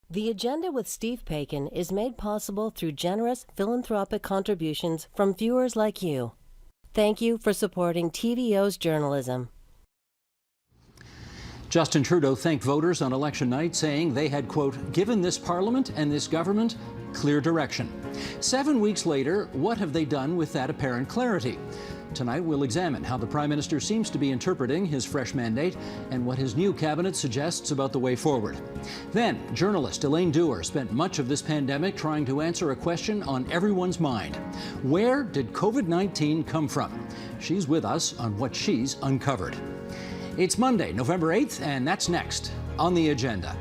The Agenda with Steve Paikin is made possible through generous philanthropic contributions from viewers like you. Thank you for supporting TVO's journalism. Justin Trudeau thanked voters on election night, saying they had, quote, given this parliament and this government clear direction. 7 weeks later, what have they done with that apparent clarity? Tonight, we'll examine how the Prime Minister seems to be interpreting his fresh mandate and what his new cabinet suggests about the way forward. Then, journalist Elaine Dewar spent much of this pandemic trying to answer a question on everyone's mind. Where did COVID-19 come from? She's with us on what she's uncovered. It's Monday, November 8th, and that's next on the agenda.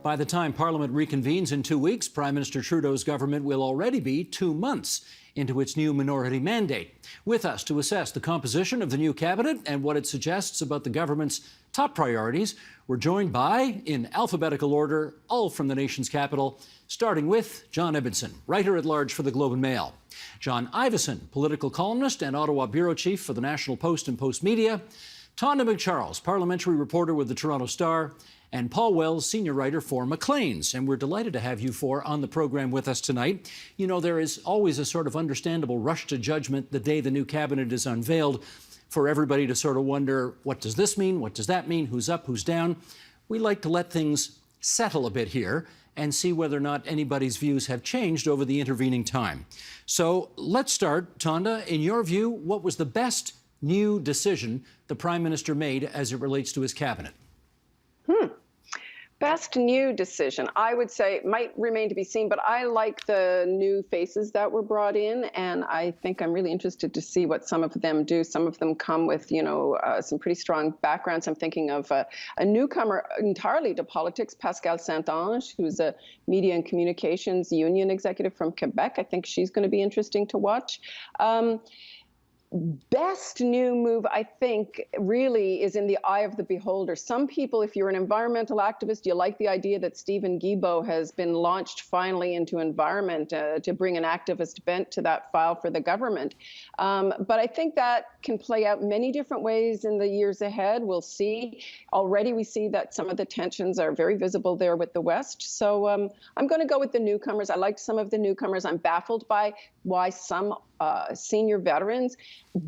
By the time Parliament reconvenes in 2 weeks, Prime Minister Trudeau's government will already be 2 months into its new minority mandate. With us to assess the composition of the new cabinet and what it suggests about the government's top priorities, we're joined by, in alphabetical order, all from the nation's capital, starting with John Ibbitson, writer-at-large for the Globe and Mail; John Ivison, political columnist and Ottawa bureau chief for the National Post and Post Media; Tonda McCharles, parliamentary reporter with the Toronto Star; and Paul Wells, senior writer for Maclean's. And we're delighted to have you four on the program with us tonight. You know, there is always a sort of understandable rush to judgment the day the new cabinet is unveiled, for everybody to sort of wonder, what does this mean? What does that mean? Who's up? Who's down? We like to let things settle a bit here and see whether or not anybody's views have changed over the intervening time. So let's start. Tonda, in your view, what was the best new decision the Prime Minister made as it relates to his cabinet? Best new decision, I would say, it might remain to be seen, but I like the new faces that were brought in, and I think I'm really interested to see what some of them do. Some of them come with, some pretty strong backgrounds. I'm thinking of a newcomer entirely to politics, Pascale Saint-Onge, who's a media and communications union executive from Quebec. I think she's going to be interesting to watch. Best new move, I think, really is in the eye of the beholder. Some people, if you're an environmental activist, you like the idea that Stephen Guilbeault has been launched finally into environment to bring an activist bent to that file for the government. But I think that can play out many different ways in the years ahead. We'll see. Already we see that some of the tensions are very visible there with the West. So I'm going to go with the newcomers. I liked some of the newcomers. I'm baffled by why some senior veterans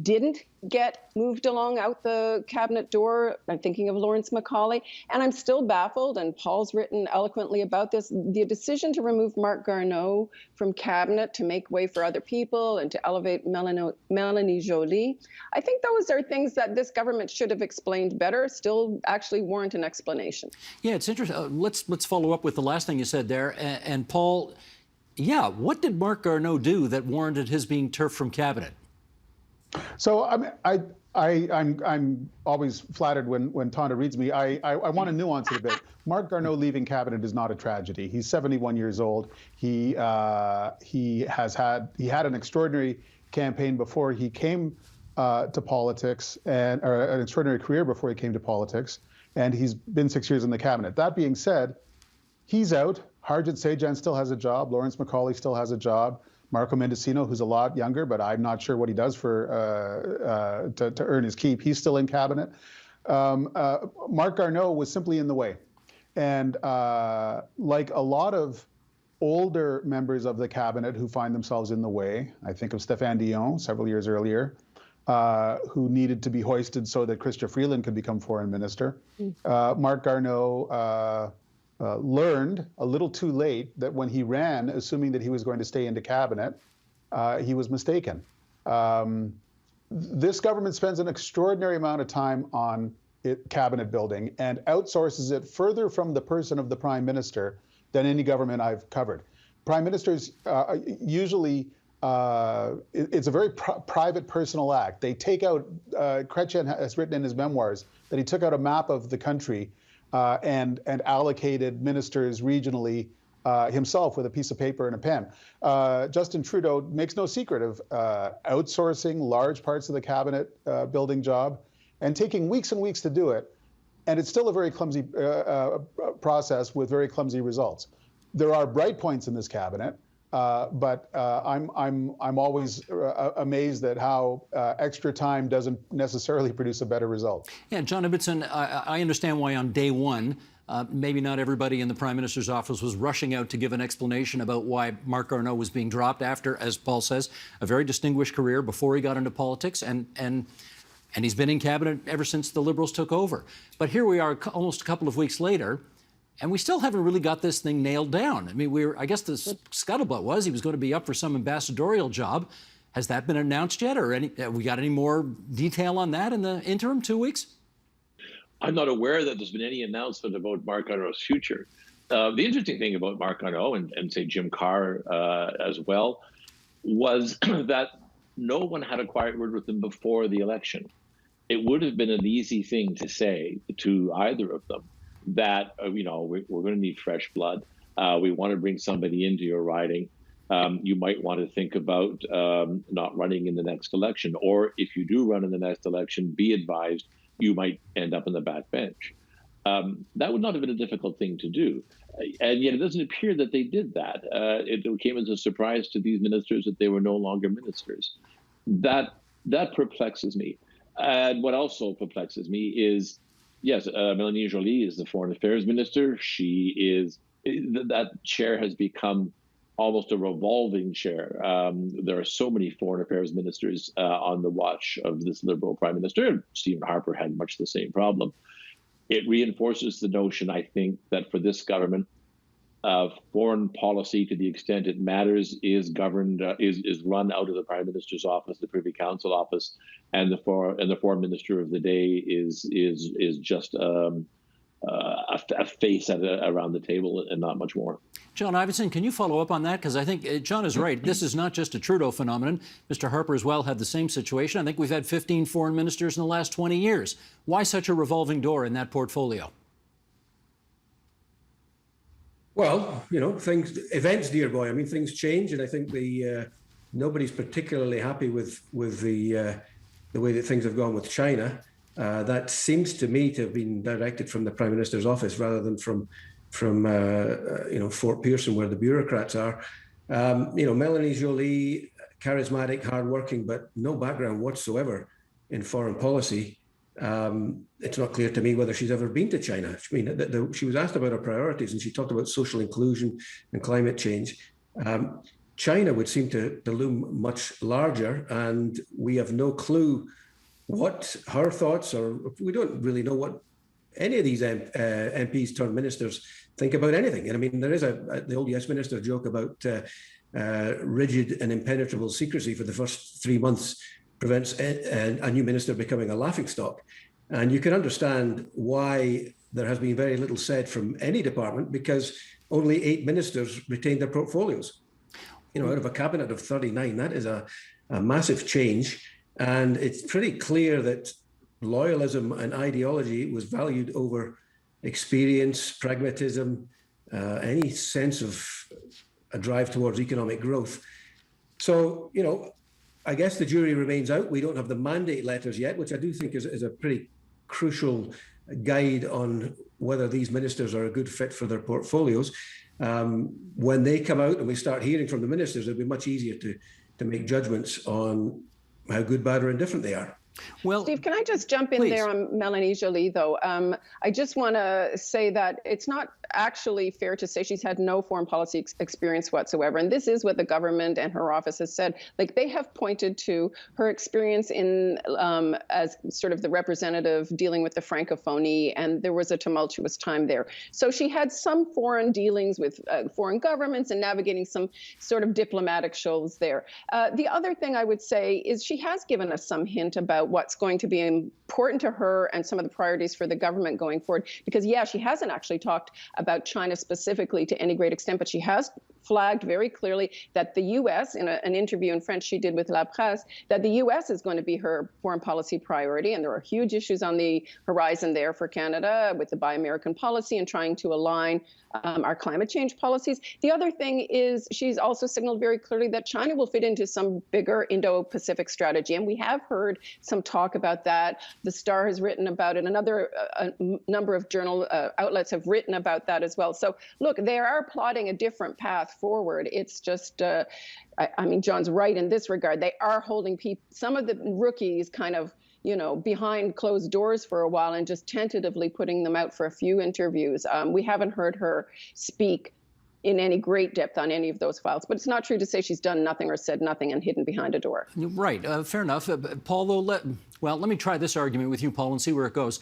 didn't get moved along out the cabinet door. I'm thinking of Lawrence Macaulay, and I'm still baffled, and Paul's written eloquently about this, the decision to remove Marc Garneau from cabinet to make way for other people and to elevate Mélanie Joly. I think those are things that this government should have explained better, still actually warrant an explanation. Yeah, it's interesting. Let's follow up with the last thing you said there. And Paul, yeah, what did Marc Garneau do that warranted his being turfed from cabinet? So I'm always flattered when Tonda reads me. I want to nuance it a bit. Marc Garneau leaving cabinet is not a tragedy. He's 71 years old. He had an extraordinary campaign before he came to politics, or an extraordinary career before he came to politics, and he's been 6 years in the cabinet. That being said, he's out. Harjit Sajjan still has a job. Lawrence Macaulay still has a job. Marco Mendocino, who's a lot younger, but I'm not sure what he does for to earn his keep. He's still in cabinet. Marc Garneau was simply in the way. And like a lot of older members of the cabinet who find themselves in the way, I think of Stéphane Dion several years earlier, who needed to be hoisted so that Chrystia Freeland could become foreign minister. Marc Garneau learned a little too late that when he ran, assuming that he was going to stay into cabinet, he was mistaken. This government spends an extraordinary amount of time on cabinet building and outsources it further from the person of the Prime Minister than any government I've covered. Prime Ministers usually, it's a very private, personal act. They take out, Chrétien has written in his memoirs that he took out a map of the country and allocated ministers regionally himself with a piece of paper and a pen. Justin Trudeau makes no secret of outsourcing large parts of the cabinet building job and taking weeks and weeks to do it. And it's still a very clumsy process with very clumsy results. There are bright points in this cabinet. but I'm always amazed at how extra time doesn't necessarily produce a better result. Yeah, John Ibbitson, I understand why on day one, maybe not everybody in the Prime Minister's office was rushing out to give an explanation about why Marc Garneau was being dropped after, as Paul says, a very distinguished career before he got into politics, and he's been in cabinet ever since the Liberals took over. But here we are almost a couple of weeks later, and we still haven't really got this thing nailed down. I mean, I guess the scuttlebutt was he was going to be up for some ambassadorial job. Has that been announced yet, or have we got any more detail on that in the interim 2 weeks? I'm not aware that there's been any announcement about Marc Garneau's future. The interesting thing about Marc Garneau and say Jim Carr as well was that no one had a quiet word with him before the election. It would have been an easy thing to say to either of them that, we're going to need fresh blood. We want to bring somebody into your riding. You might want to think about not running in the next election. Or if you do run in the next election, be advised you might end up in the backbench. That would not have been a difficult thing to do. And yet it doesn't appear that they did that. It came as a surprise to these ministers that they were no longer ministers. That perplexes me. And what also perplexes me is, yes, Mélanie Joly is the Foreign Affairs Minister. That chair has become almost a revolving chair. There are so many Foreign Affairs Ministers on the watch of this Liberal Prime Minister. Stephen Harper had much the same problem. It reinforces the notion, I think, that for this government, foreign policy, to the extent it matters, is governed, is run out of the Prime Minister's office, the Privy Council office, and the Foreign Minister of the day is just a face around the table and not much more. John Ibbitson, can you follow up on that? Because I think John is right. This is not just a Trudeau phenomenon. Mr. Harper as well had the same situation. I think we've had 15 foreign ministers in the last 20 years. Why such a revolving door in that portfolio? Well, events, dear boy. I mean, things change, and I think nobody's particularly happy with the way that things have gone with China. That seems to me to have been directed from the Prime Minister's office rather than from Fort Pearson, where the bureaucrats are. Mélanie Joly, charismatic, hardworking, but no background whatsoever in foreign policy. It's not clear to me whether she's ever been to China. I mean, she was asked about her priorities, and she talked about social inclusion and climate change. China would seem to loom much larger, and we have no clue what her thoughts are. We don't really know what any of these MPs turned ministers think about anything. And I mean, there is the old Yes Minister joke about rigid and impenetrable secrecy for the first 3 months prevents a new minister becoming a laughingstock. And you can understand why there has been very little said from any department, because only 8 ministers retained their portfolios. Out of a cabinet of 39, that is a massive change. And it's pretty clear that loyalism and ideology was valued over experience, pragmatism, any sense of a drive towards economic growth. So, I guess the jury remains out. We don't have the mandate letters yet, which I do think is a pretty crucial guide on whether these ministers are a good fit for their portfolios. When they come out and we start hearing from the ministers, it'll be much easier to make judgments on how good, bad, or indifferent they are. Well, Steve, can I just jump in there on Mélanie Joly, though? I just want to say that it's not actually fair to say she's had no foreign policy experience whatsoever. And this is what the government and her office has said. Like, they have pointed to her experience in as sort of the representative dealing with the Francophonie, and there was a tumultuous time there. So she had some foreign dealings with foreign governments and navigating some sort of diplomatic shoals there. The other thing I would say is she has given us some hint about what's going to be important to her and some of the priorities for the government going forward. Because, yeah, she hasn't actually talked about China specifically to any great extent, but she has flagged very clearly that the U.S., in an interview in French she did with La Presse, that the U.S. is going to be her foreign policy priority. And there are huge issues on the horizon there for Canada with the Buy American policy and trying to align our climate change policies. The other thing is she's also signaled very clearly that China will fit into some bigger Indo-Pacific strategy. And we have heard some talk about that. The Star has written about it. Another number of journal outlets have written about that as well. So, look, they are plotting a different path path forward. It's just, I mean, John's right in this regard. They are holding people, some of the rookies kind of, behind closed doors for a while and just tentatively putting them out for a few interviews. We haven't heard her speak in any great depth on any of those files. But it's not true to say she's done nothing or said nothing and hidden behind a door. Right. Fair enough. Paul, though, let me try this argument with you, Paul, and see where it goes.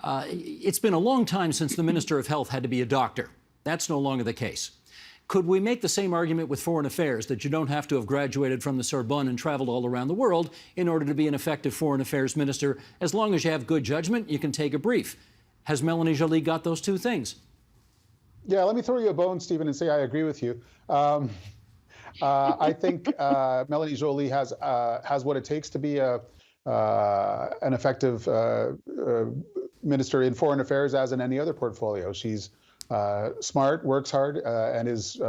It's been a long time since the Minister of Health had to be a doctor. That's no longer the case. Could we make the same argument with foreign affairs, that you don't have to have graduated from the Sorbonne and traveled all around the world in order to be an effective foreign affairs minister? As long as you have good judgment, you can take a brief. Has Melanie Joly got those two things? Yeah, let me throw you a bone, Stephen, and say I agree with you. I think Melanie Joly has what it takes to be an effective minister in foreign affairs, as in any other portfolio. She's smart, works hard, and is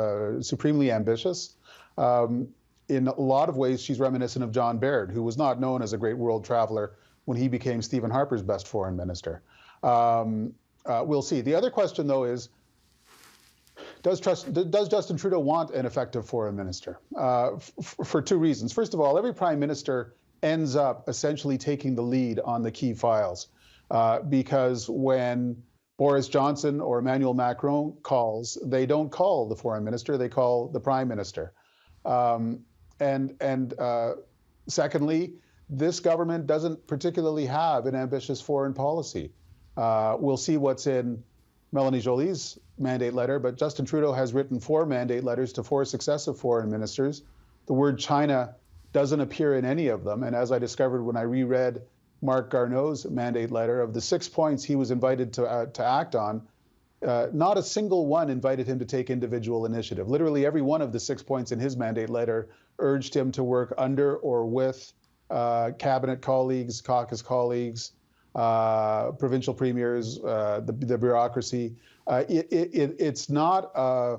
supremely ambitious. In a lot of ways, she's reminiscent of John Baird, who was not known as a great world traveler when he became Stephen Harper's best foreign minister. We'll see. The other question, though, is, does Justin Trudeau want an effective foreign minister? For two reasons. First of all, every prime minister ends up essentially taking the lead on the key files, because when Boris Johnson or Emmanuel Macron calls, they don't call the foreign minister, they call the prime minister. Secondly, this government doesn't particularly have an ambitious foreign policy. We'll see what's in Melanie Joly's mandate letter, but Justin Trudeau has written 4 mandate letters to 4 successive foreign ministers. The word China doesn't appear in any of them, and as I discovered when I reread Marc Garneau's mandate letter, of the 6 points he was invited to act on, not a single one invited him to take individual initiative. Literally every one of the 6 points in his mandate letter urged him to work under or with cabinet colleagues, caucus colleagues, provincial premiers, the bureaucracy. It's not a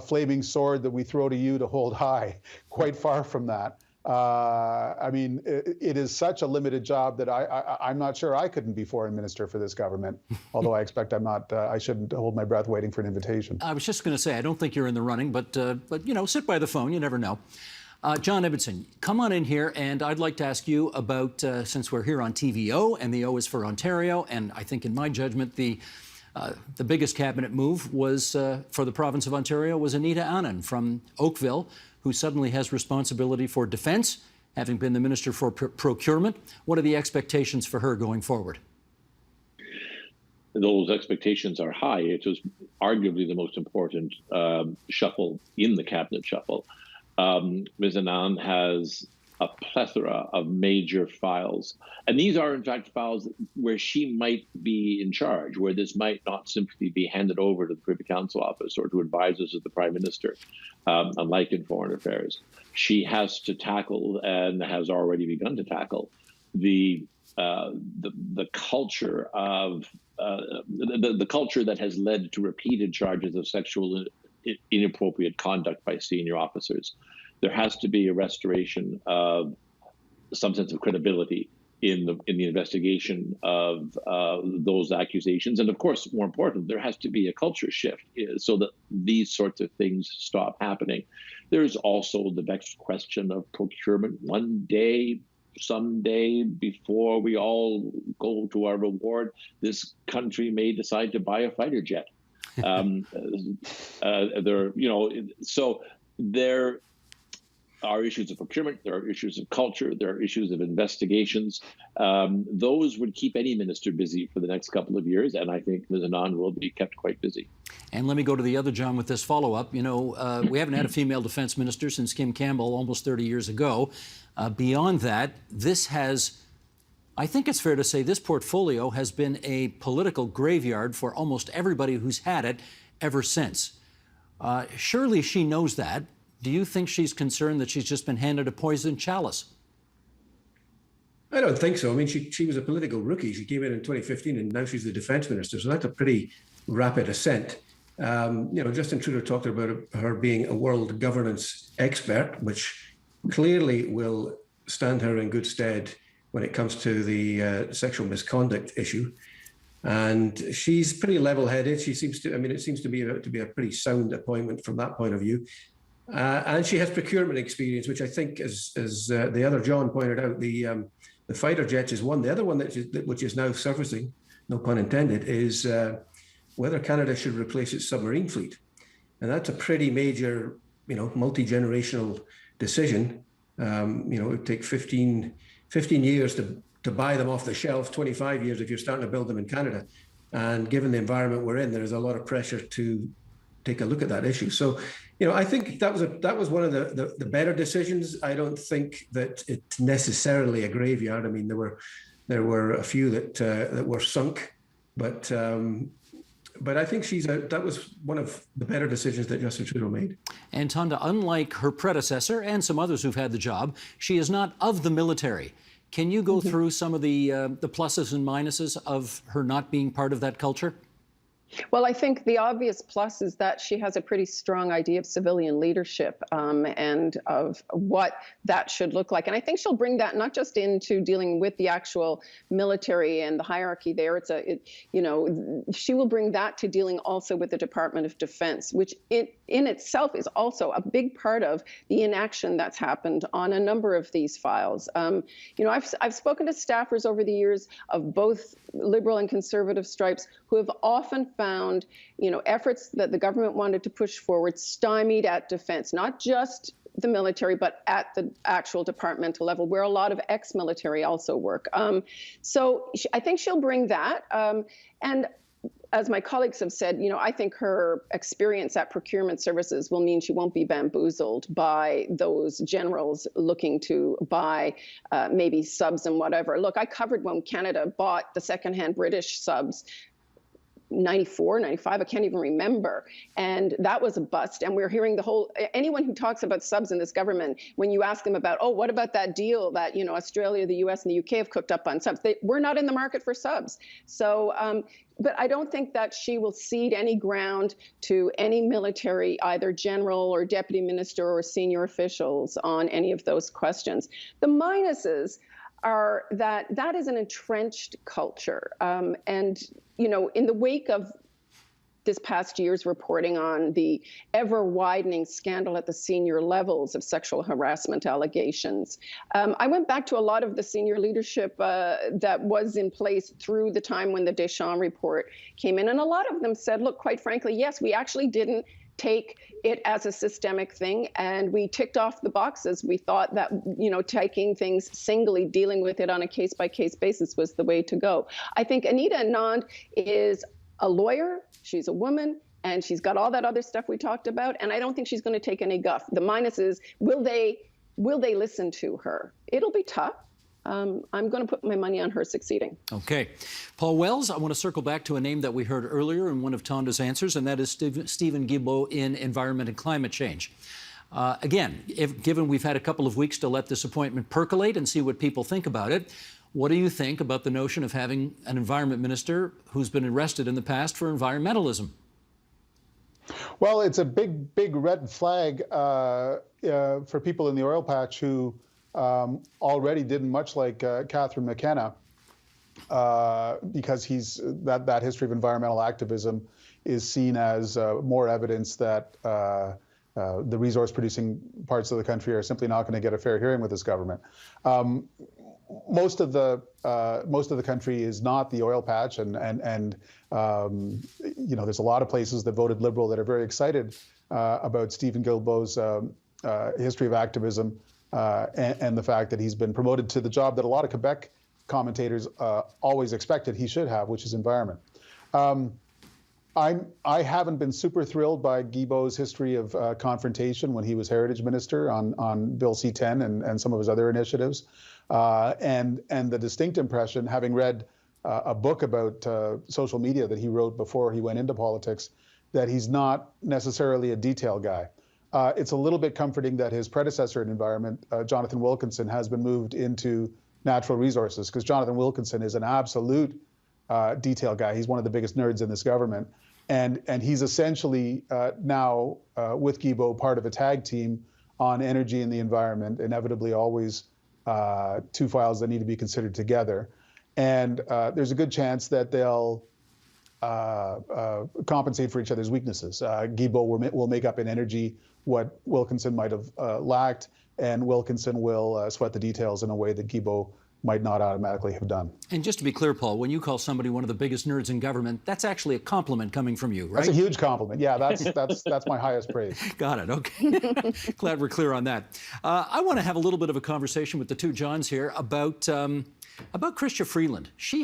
flaming sword that we throw to you to hold high. Quite far from that. I mean, it is such a limited job that I'm not sure I couldn't be foreign minister for this government, although I expect I'm not, I shouldn't hold my breath waiting for an invitation. I was just going to say, I don't think you're in the running, but sit by the phone, you never know. John Ibbitson, come on in here, and I'd like to ask you about, since we're here on TVO, and the O is for Ontario, and I think in my judgment, the biggest cabinet move was, for the province of Ontario, was Anita Anand from Oakville, who suddenly has responsibility for defence, having been the Minister for Procurement. What are the expectations for her going forward? Those expectations are high. It was arguably the most important shuffle in the cabinet shuffle. Ms. Anand has a plethora of major files. And these are, in fact, files where she might be in charge, where this might not simply be handed over to the Privy Council office or to advisors of the Prime Minister, unlike in foreign affairs. She has to tackle, and has already begun to tackle, the culture of the culture that has led to repeated charges of sexual inappropriate conduct by senior officers. There has to be a restoration of some sense of credibility in the investigation of those accusations. And of course, more important, there has to be a culture shift so that these sorts of things stop happening. There's also the vexed question of procurement. One day, someday, before we all go to our reward, this country may decide to buy a fighter jet. So there are issues of procurement, there are issues of culture, there are issues of investigations. Those would keep any minister busy for the next couple of years, and I think Ms. Anand will be kept quite busy. And let me go to the other John with this follow-up. We haven't had a female defense minister since Kim Campbell almost 30 years ago. Beyond that, I think it's fair to say this portfolio has been a political graveyard for almost everybody who's had it ever since. Surely she knows that. Do you think she's concerned that she's just been handed a poisoned chalice? I don't think so. I mean, she was a political rookie. She came in 2015, and now she's the defense minister. So that's a pretty rapid ascent. Justin Trudeau talked about her being a world governance expert, which clearly will stand her in good stead when it comes to the sexual misconduct issue. And she's pretty level-headed. She seems to, I mean, it seems to be a pretty sound appointment from that point of view. And she has procurement experience, which I think, as the other John pointed out, the fighter jets is one. The other one which is now surfacing, no pun intended, is whether Canada should replace its submarine fleet. And that's a pretty major, multi-generational decision. It would take 15 years to buy them off the shelf, 25 years if you're starting to build them in Canada. And given the environment we're in, there is a lot of pressure to take a look at that issue. So, I think that was one of the better decisions. I don't think that it's necessarily a graveyard. I mean, there were a few that were sunk, but I think that was one of the better decisions that Justin Trudeau made. And Tonda, unlike her predecessor and some others who've had the job, she is not of the military. Can you go through some of the pluses and minuses of her not being part of that culture? Well, I think the obvious plus is that she has a pretty strong idea of civilian leadership and of what that should look like. And I think she'll bring that not just into dealing with the actual military and the hierarchy there. She will bring that to dealing also with the Department of Defense, which in itself is also a big part of the inaction that's happened on a number of these files. I've spoken to staffers over the years of both Liberal and Conservative stripes who have often found, efforts that the government wanted to push forward stymied at defense, not just the military, but at the actual departmental level, where a lot of ex-military also work. So I think she'll bring that. And as my colleagues have said, I think her experience at procurement services will mean she won't be bamboozled by those generals looking to buy maybe subs and whatever. Look, I covered when Canada bought the secondhand British subs. 94, 95, I can't even remember. And that was a bust. And we're hearing anyone who talks about subs in this government, when you ask them about, what about that deal that, Australia, the US, and the UK have cooked up on subs? We're not in the market for subs. So, but I don't think that she will cede any ground to any military, either general or deputy minister or senior officials on any of those questions. The minuses are that is an entrenched culture. And, in the wake of this past year's reporting on the ever-widening scandal at the senior levels of sexual harassment allegations, I went back to a lot of the senior leadership that was in place through the time when the Deschamps report came in. And a lot of them said, look, quite frankly, yes, we actually didn't take it as a systemic thing, and we ticked off the boxes. We thought that, taking things singly, dealing with it on a case-by-case basis was the way to go. I think Anita Anand is a lawyer, she's a woman, and she's got all that other stuff we talked about, and I don't think she's going to take any guff. The minus is, will they listen to her? It'll be tough. I'm going to put my money on her succeeding. Okay. Paul Wells, I want to circle back to a name that we heard earlier in one of Tonda's answers, and that is Stephen Guilbeault in Environment and Climate Change. Again, given we've had a couple of weeks to let this appointment percolate and see what people think about it, what do you think about the notion of having an environment minister who's been arrested in the past for environmentalism? Well, it's a big red flag for people in the oil patch who already didn't much like Catherine McKenna, because that history of environmental activism is seen as more evidence that the resource-producing parts of the country are simply not going to get a fair hearing with this government. Most of the country is not the oil patch, and there's a lot of places that voted Liberal that are very excited about Stephen Guilbeault's history of activism. And the fact that he's been promoted to the job that a lot of Quebec commentators always expected he should have, which is environment. I haven't been super thrilled by Guilbeault's history of confrontation when he was Heritage Minister on Bill C-10 and some of his other initiatives. And the distinct impression, having read a book about social media that he wrote before he went into politics, that he's not necessarily a detail guy. It's a little bit comforting that his predecessor in environment, Jonathan Wilkinson, has been moved into natural resources, because Jonathan Wilkinson is an absolute detail guy. He's one of the biggest nerds in this government. And he's essentially now, with Guilbeault, part of a tag team on energy and the environment, inevitably always two files that need to be considered together. And there's a good chance that they'll compensate for each other's weaknesses. Guilbeault will make up in energy what Wilkinson might have lacked, and Wilkinson will sweat the details in a way that Guilbeault might not automatically have done. And just to be clear, Paul, when you call somebody one of the biggest nerds in government, that's actually a compliment coming from you, right? That's a huge compliment. Yeah, that's my highest praise. Got it. Okay. Glad we're clear on that. I want to have a little bit of a conversation with the two Johns here about Chrystia Freeland. She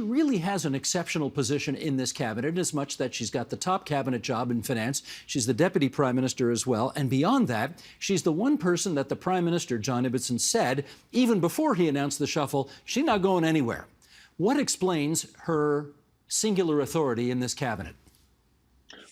really has an exceptional position in this cabinet, as much that she's got the top cabinet job in finance. She's the deputy prime minister as well. And beyond that, she's the one person that the prime minister, John Ibbitson, said, even before he announced the shuffle, she's not going anywhere. What explains her singular authority in this cabinet?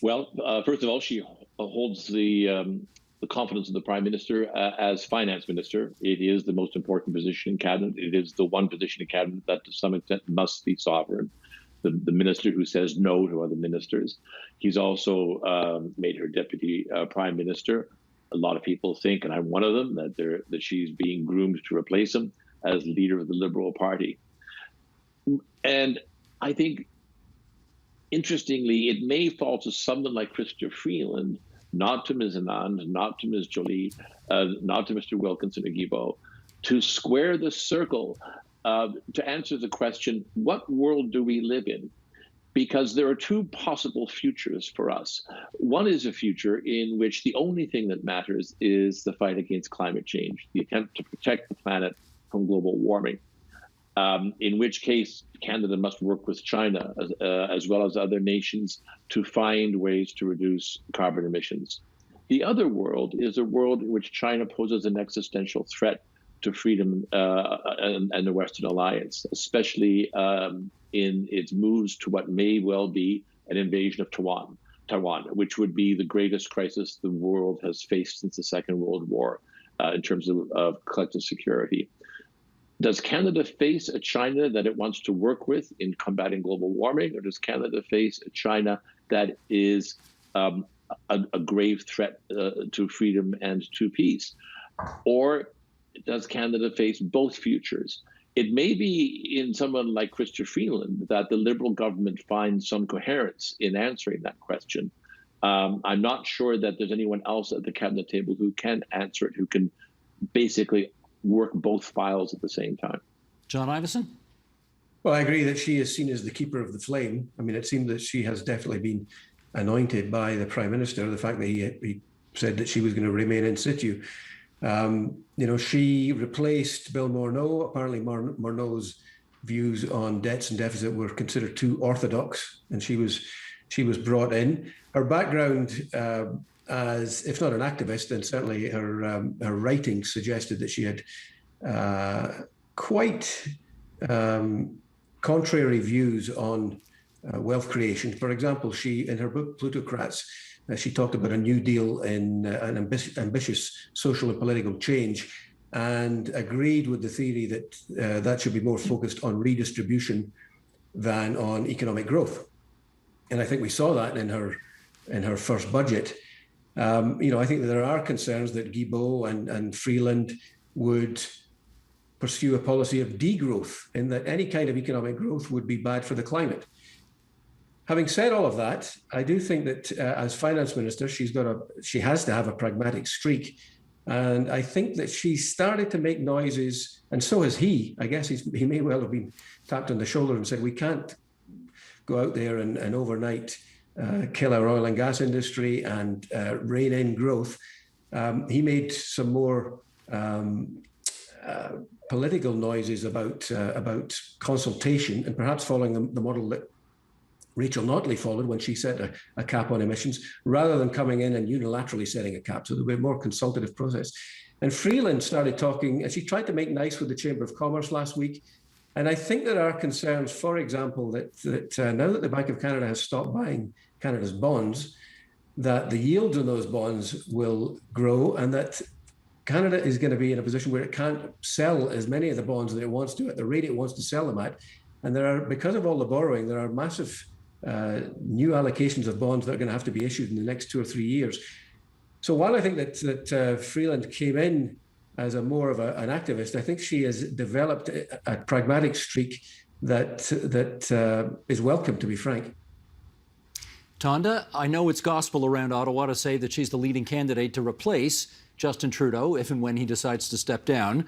Well, first of all, she holds the confidence of the Prime Minister as finance minister. It is the most important position in cabinet. It is the one position in cabinet that to some extent must be sovereign. The minister who says no to other ministers. He's also made her deputy prime minister. A lot of people think, and I'm one of them, that she's being groomed to replace him as leader of the Liberal Party. And I think, interestingly, it may fall to someone like Chrystia Freeland, not to Ms. Anand, not to Ms. Jolie, not to Mr. Wilkinson or Guilbeault, to square the circle, to answer the question, what world do we live in? Because there are two possible futures for us. One is a future in which the only thing that matters is the fight against climate change, the attempt to protect the planet from global warming. In which case, Canada must work with China as well as other nations to find ways to reduce carbon emissions. The other world is a world in which China poses an existential threat to freedom and the Western Alliance, especially in its moves to what may well be an invasion of Taiwan, which would be the greatest crisis the world has faced since the Second World War in terms of collective security. Does Canada face a China that it wants to work with in combating global warming, or does Canada face a China that is a grave threat to freedom and to peace? Or does Canada face both futures? It may be in someone like Chrystia Freeland that the Liberal government finds some coherence in answering that question. I'm not sure that there's anyone else at the cabinet table who can answer it, who can basically work both files at the same time. John Ivison? Well, I agree that she is seen as the keeper of the flame. I mean, it seems that she has definitely been anointed by the Prime Minister, the fact that he said that she was going to remain in situ. She replaced Bill Morneau. Apparently Morneau's views on debts and deficit were considered too orthodox, and she was brought in. Her background as, if not an activist, then certainly her writing suggested that she had quite contrary views on wealth creation. For example, she, in her book Plutocrats, she talked about a New Deal in an ambitious social and political change, and agreed with the theory that that should be more focused on redistribution than on economic growth. And I think we saw that in her first budget. I think that there are concerns that Guilbeault and Freeland would pursue a policy of degrowth, in that any kind of economic growth would be bad for the climate. Having said all of that, I do think that as finance minister, she has to have a pragmatic streak. And I think that she started to make noises, and so has he. I guess he may well have been tapped on the shoulder and said, we can't go out there and overnight kill our oil and gas industry and rein in growth. He made some more political noises about consultation, and perhaps following the model that Rachel Notley followed when she set a cap on emissions, rather than coming in and unilaterally setting a cap. So there will be a more consultative process. And Freeland started talking, and she tried to make nice with the Chamber of Commerce last week. And I think there are concerns, for example, that now that the Bank of Canada has stopped buying Canada's bonds, that the yields on those bonds will grow, and that Canada is going to be in a position where it can't sell as many of the bonds that it wants to at the rate it wants to sell them at. And because of all the borrowing, there are massive new allocations of bonds that are going to have to be issued in the next 2 or 3 years. So while I think that Freeland came in as more of an activist, I think she has developed a pragmatic streak that is welcome, to be frank. Tonda, I know it's gospel around Ottawa to say that she's the leading candidate to replace Justin Trudeau if and when he decides to step down.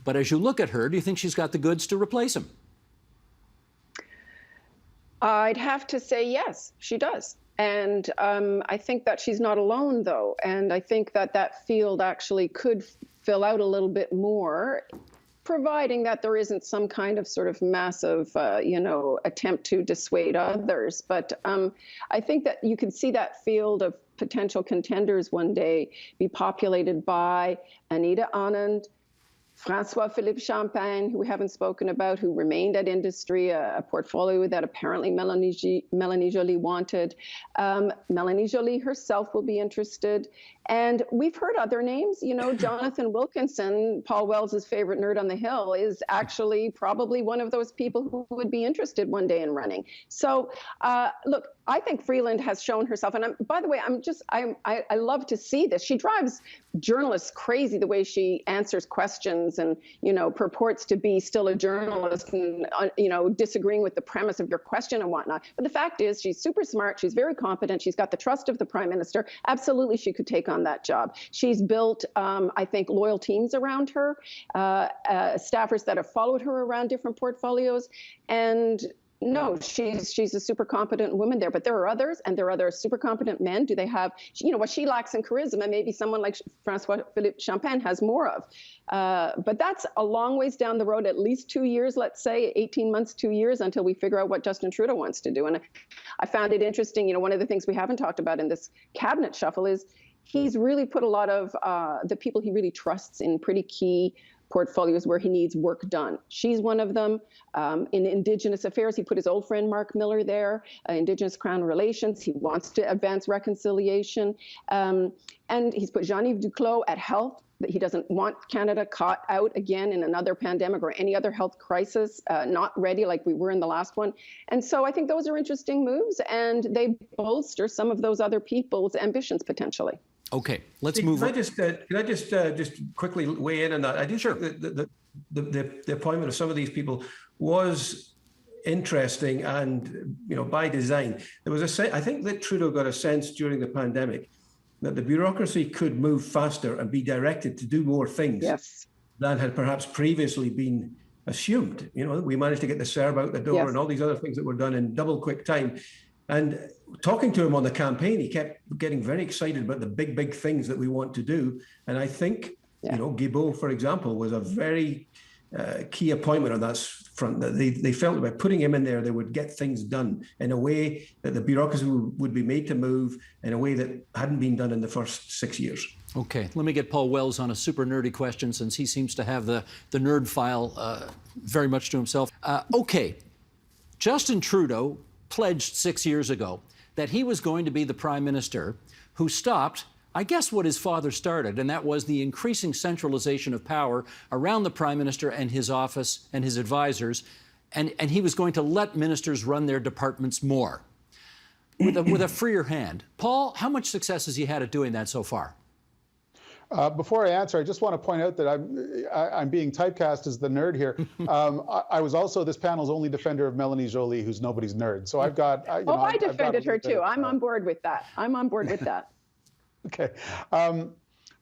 But as you look at her, do you think she's got the goods to replace him? I'd have to say yes, she does. And I think that she's not alone, though. And I think that that field actually could fill out a little bit more, providing that there isn't some kind of sort of massive, attempt to dissuade others. But I think that you can see that field of potential contenders one day be populated by Anita Anand, François-Philippe Champagne, who we haven't spoken about, who remained at industry, a portfolio that apparently Melanie Joly wanted. Melanie Joly herself will be interested. And we've heard other names, Jonathan Wilkinson, Paul Wells's favorite nerd on the Hill, is actually probably one of those people who would be interested one day in running. So, look, I think Freeland has shown herself. And by the way, I love to see this. She drives journalists crazy the way she answers questions and, purports to be still a journalist and, disagreeing with the premise of your question and whatnot. But the fact is, she's super smart. She's very competent. She's got the trust of the Prime Minister. Absolutely, she could take on that job. She's built, I think, loyal teams around her, staffers that have followed her around different portfolios. And no, she's a super competent woman there, but there are others, and there are other super competent men. Do they have, what she lacks in charisma, maybe someone like François-Philippe Champagne has more of. But that's a long ways down the road, at least 2 years, let's say, 18 months, 2 years, until we figure out what Justin Trudeau wants to do. And I found it interesting, one of the things we haven't talked about in this cabinet shuffle is he's really put a lot of the people he really trusts in pretty key portfolios where he needs work done. She's one of them. In Indigenous affairs, he put his old friend Mark Miller there, Indigenous Crown Relations. He wants to advance reconciliation. And he's put Jean-Yves Duclos at health. He doesn't want Canada caught out again in another pandemic or any other health crisis, not ready like we were in the last one. And so I think those are interesting moves, and they bolster some of those other people's ambitions potentially. Okay, let's move on. Can I just quickly weigh in on that? I do think that the appointment of some of these people was interesting and, by design. There was I think that Trudeau got a sense during the pandemic that the bureaucracy could move faster and be directed to do more things than had perhaps previously been assumed. We managed to get the CERB out the door and all these other things that were done in double quick time. And talking to him on the campaign, he kept getting very excited about the big things that we want to do. And I think, Guilbeault, for example, was a very key appointment on that front. That they felt that by putting him in there, they would get things done in a way that the bureaucracy would be made to move in a way that hadn't been done in the first 6 years. Okay, let me get Paul Wells on a super nerdy question, since he seems to have the nerd file very much to himself. Okay, Justin Trudeau pledged 6 years ago that he was going to be the Prime Minister who stopped, I guess, what his father started, and that was the increasing centralization of power around the Prime Minister and his office and his advisors, and he was going to let ministers run their departments more with a freer hand. Paul, how much success has he had at doing that so far? Before I answer, I just want to point out that I'm being typecast as the nerd here. I was also this panel's only defender of Melanie Joly, who's nobody's nerd. So I've got. I defended her too. I'm on board with that. Okay.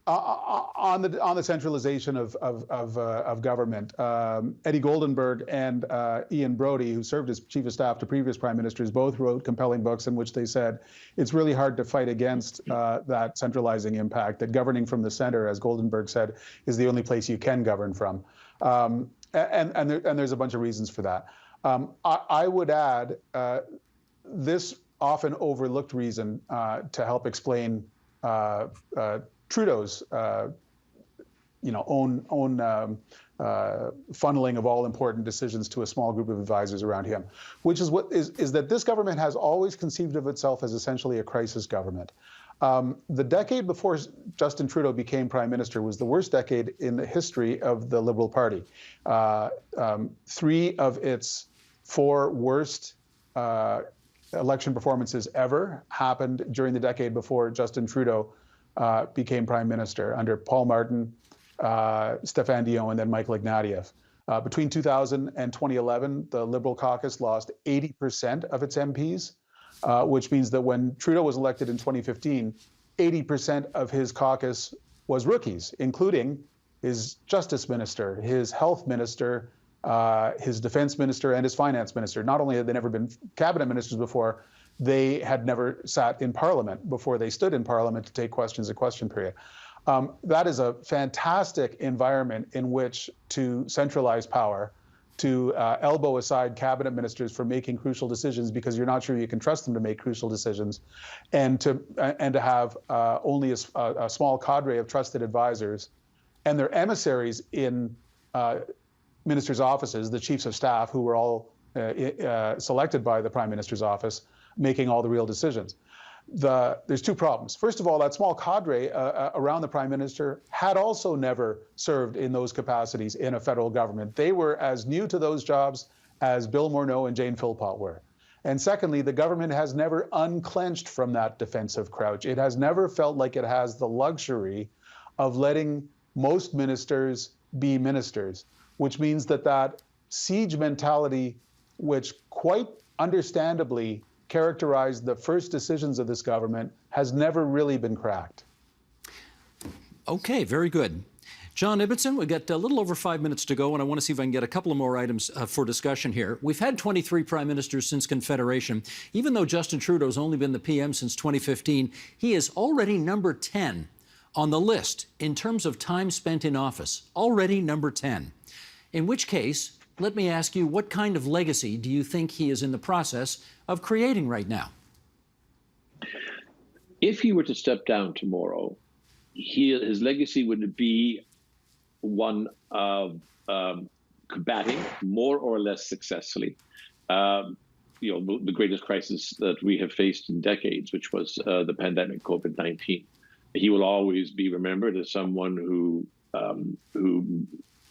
On the centralization of government, Eddie Goldenberg and Ian Brodie, who served as chief of staff to previous prime ministers, both wrote compelling books in which they said it's really hard to fight against that centralizing impact, that governing from the center, as Goldenberg said, is the only place you can govern from. And there's a bunch of reasons for that. I would add this often overlooked reason to help explain Trudeau's, own funneling of all important decisions to a small group of advisors around him, which is that this government has always conceived of itself as essentially a crisis government. The decade before Justin Trudeau became Prime Minister was the worst decade in the history of the Liberal Party. 3 of its 4 worst election performances ever happened during the decade before Justin Trudeau became Prime Minister, under Paul Martin, Stéphane Dion, and then Michael Ignatieff. Between 2000 and 2011, the Liberal caucus lost 80% of its MPs, which means that when Trudeau was elected in 2015, 80% of his caucus was rookies, including his justice minister, his health minister, his defense minister, and his finance minister. Not only had they never been cabinet ministers before, they had never sat in parliament before they stood in parliament to take questions at question period. That is a fantastic environment in which to centralize power, to elbow aside cabinet ministers for making crucial decisions because you're not sure you can trust them to make crucial decisions, and to have only a small cadre of trusted advisors and their emissaries in ministers' offices, the chiefs of staff, who were all selected by the Prime Minister's office, making all the real decisions. There's two problems. First of all, that small cadre around the Prime Minister had also never served in those capacities in a federal government. They were as new to those jobs as Bill Morneau and Jane Philpott were. And secondly, the government has never unclenched from that defensive crouch. It has never felt like it has the luxury of letting most ministers be ministers, which means that siege mentality, which quite understandably characterized the first decisions of this government, has never really been cracked. Okay, very good. John Ibbitson, we've got a little over 5 minutes to go, and I want to see if I can get a couple of more items for discussion here. We've had 23 prime ministers since Confederation. Even though Justin Trudeau's only been the PM since 2015, he is already number 10 on the list in terms of time spent in office, already number 10. In which case, let me ask you, what kind of legacy do you think he is in the process of creating right now? If he were to step down tomorrow, his legacy would be one of combating more or less successfully, the greatest crisis that we have faced in decades, which was the pandemic, COVID-19. He will always be remembered as someone who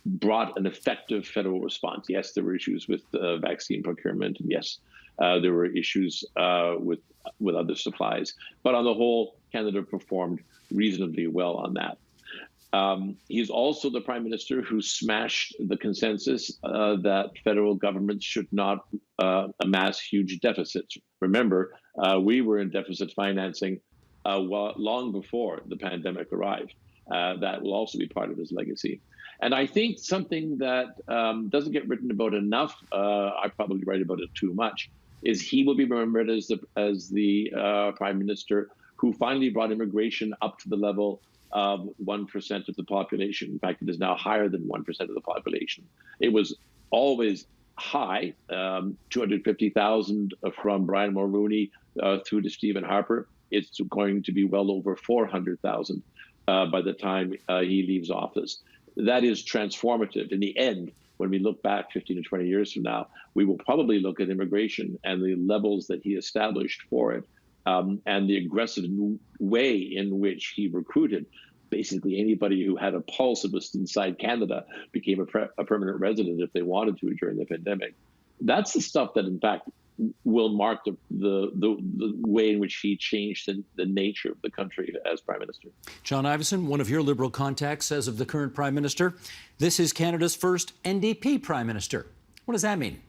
brought an effective federal response. Yes, there were issues with vaccine procurement, and yes, there were issues with other supplies. But on the whole, Canada performed reasonably well on that. He's also the Prime Minister who smashed the consensus that federal governments should not amass huge deficits. Remember, we were in deficit financing long before the pandemic arrived. That will also be part of his legacy. And I think something that doesn't get written about enough, I probably write about it too much, is he will be remembered as the Prime Minister who finally brought immigration up to the level of 1% of the population. In fact, it is now higher than 1% of the population. It was always high, 250,000 from Brian Mulroney through to Stephen Harper. It's going to be well over 400,000 by the time he leaves office. That is transformative. In the end, when we look back 15 to 20 years from now, we will probably look at immigration and the levels that he established for it, and the aggressive way in which he recruited. Basically, anybody who had a pulse that was inside Canada became a permanent resident if they wanted to during the pandemic. That's the stuff that, in fact, will mark the way in which he changed the nature of the country as Prime Minister. John Ivison, one of your Liberal contacts, says of the current Prime Minister, this is Canada's first NDP Prime Minister. What does that mean?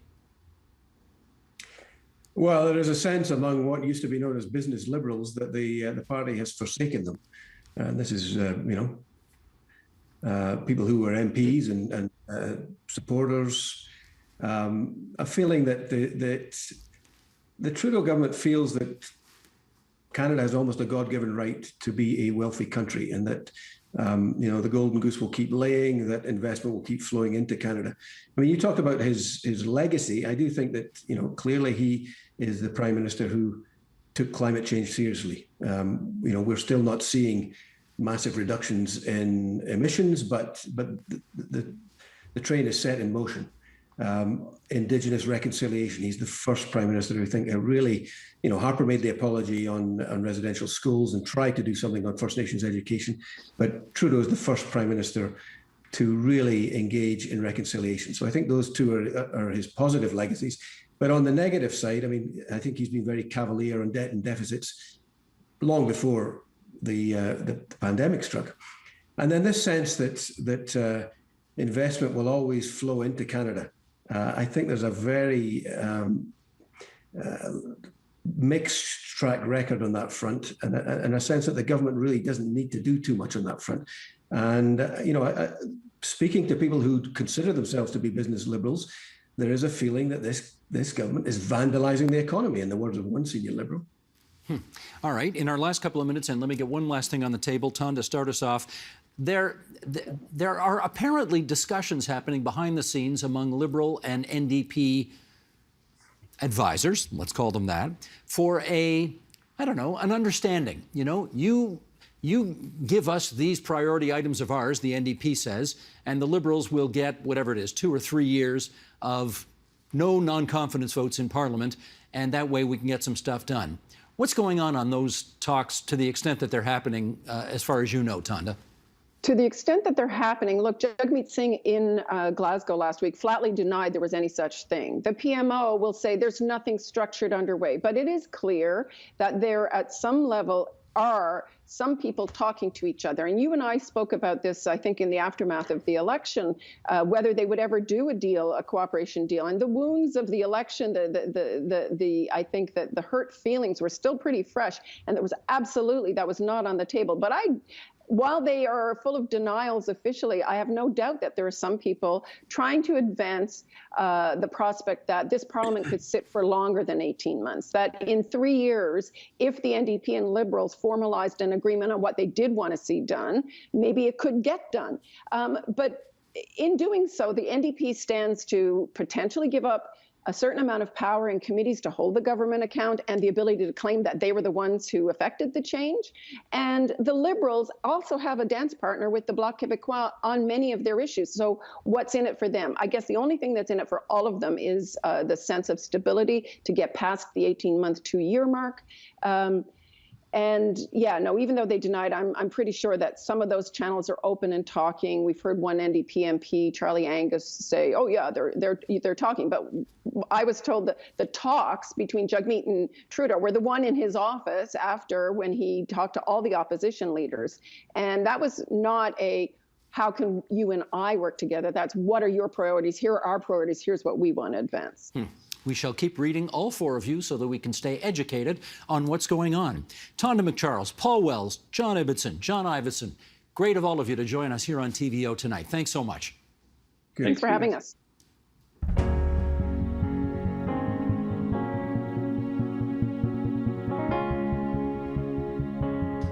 Well, there is a sense among what used to be known as business liberals that the party has forsaken them. And this is, people who were MPs and supporters, a feeling that the Trudeau government feels that Canada has almost a God-given right to be a wealthy country, and that the golden goose will keep laying, that investment will keep flowing into Canada. I mean, you talk about his legacy. I do think that clearly he is the Prime Minister who took climate change seriously. We're still not seeing massive reductions in emissions, but the train is set in motion. Indigenous reconciliation. He's the first Prime Minister who I think really, Harper made the apology on residential schools and tried to do something on First Nations education, but Trudeau is the first Prime Minister to really engage in reconciliation. So I think those two are his positive legacies. But on the negative side, I mean, I think he's been very cavalier on debt and deficits long before the pandemic struck. And then this sense that investment will always flow into Canada. I think there's a very mixed track record on that front, and a sense that the government really doesn't need to do too much on that front. And, speaking to people who consider themselves to be business liberals, there is a feeling that this government is vandalizing the economy, in the words of one senior liberal. All right. In our last couple of minutes, and let me get one last thing on the table, Ton, to start us off. There are apparently discussions happening behind the scenes among Liberal and NDP advisors, let's call them that, for an understanding. You give us these priority items of ours, the NDP says, and the Liberals will get whatever it is, 2 or 3 years of no non-confidence votes in Parliament, and that way we can get some stuff done. What's going on those talks, to the extent that they're happening, as far as you know, Tonda? To the extent that they're happening, look, Jagmeet Singh in Glasgow last week flatly denied there was any such thing. The PMO will say there's nothing structured underway, but it is clear that there at some level are some people talking to each other. And you and I spoke about this, I think, in the aftermath of the election, whether they would ever do a cooperation deal. And the wounds of the election, I think that the hurt feelings were still pretty fresh. And that was not on the table. But while they are full of denials officially, I have no doubt that there are some people trying to advance the prospect that this Parliament could sit for longer than 18 months, that in 3 years, if the NDP and Liberals formalized an agreement on what they did want to see done, maybe it could get done. But in doing so, the NDP stands to potentially give up a certain amount of power in committees to hold the government account and the ability to claim that they were the ones who affected the change. And the Liberals also have a dance partner with the Bloc Québécois on many of their issues. So what's in it for them? I guess the only thing that's in it for all of them is the sense of stability to get past the 18-month, 2-year mark. And yeah, no, even though they denied, I'm pretty sure that some of those channels are open and talking. We've heard one NDP MP, Charlie Angus, say, "Oh yeah, they're talking." But I was told that the talks between Jagmeet and Trudeau were the one in his office after, when he talked to all the opposition leaders, and that was not a how can you and I work together. That's what are your priorities? Here are our priorities. Here's what we want to advance. We shall keep reading, all 4 of you, so that we can stay educated on what's going on. Tonda McCharles, Paul Wells, John Ibbitson, John Ivison, great of all of you to join us here on TVO tonight. Thanks so much. Thanks for having us.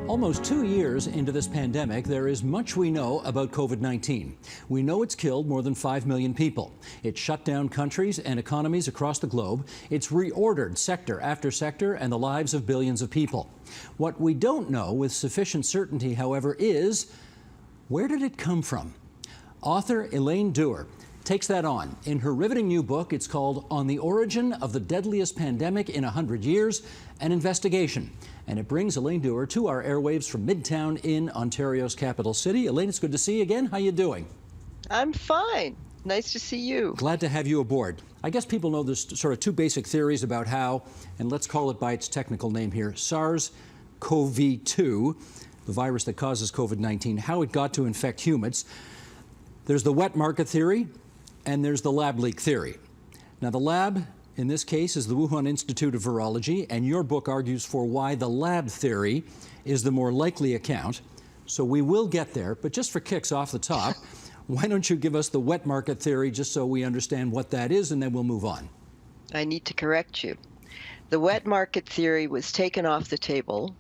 Almost 2 years into this pandemic, there is much we know about COVID-19. We know it's killed more than 5 million people. It's shut down countries and economies across the globe. It's reordered sector after sector and the lives of billions of people. What we don't know with sufficient certainty, however, is where did it come from? Author Elaine Dewar takes that on. In her riveting new book, it's called On the Origin of the Deadliest Pandemic in 100 Years, an Investigation. And it brings Elaine Dewar to our airwaves from Midtown in Ontario's capital city. Elaine, it's good to see you again. How you doing? I'm fine. Nice to see you. Glad to have you aboard. I guess people know there's sort of 2 basic theories about how, and let's call it by its technical name here, SARS-CoV-2, the virus that causes COVID-19, how it got to infect humans. There's the wet market theory, and there's the lab leak theory. Now, the lab in this case is the Wuhan Institute of Virology, and your book argues for why the lab theory is the more likely account. So we will get there, but just for kicks off the top, why don't you give us the wet market theory just so we understand what that is, and then we'll move on. I need to correct you. The wet market theory was taken off the table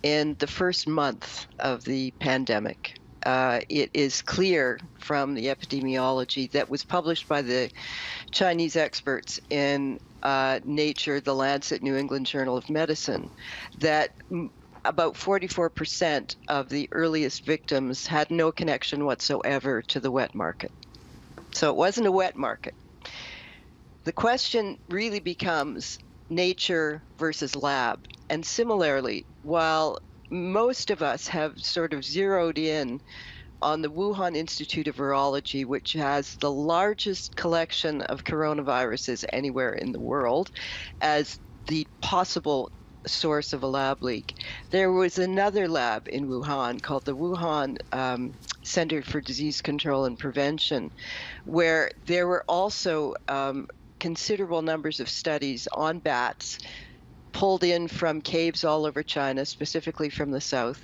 in the first month of the pandemic. It is clear from the epidemiology that was published by the Chinese experts in Nature, the Lancet New England Journal of Medicine, that about 44% of the earliest victims had no connection whatsoever to the wet market. So it wasn't a wet market. The question really becomes nature versus lab. And similarly, while most of us have sort of zeroed in on the Wuhan Institute of Virology, which has the largest collection of coronaviruses anywhere in the world, as the possible source of a lab leak. There was another lab in Wuhan called the Wuhan Center for Disease Control and Prevention, where there were also considerable numbers of studies on bats pulled in from caves all over China, specifically from the south,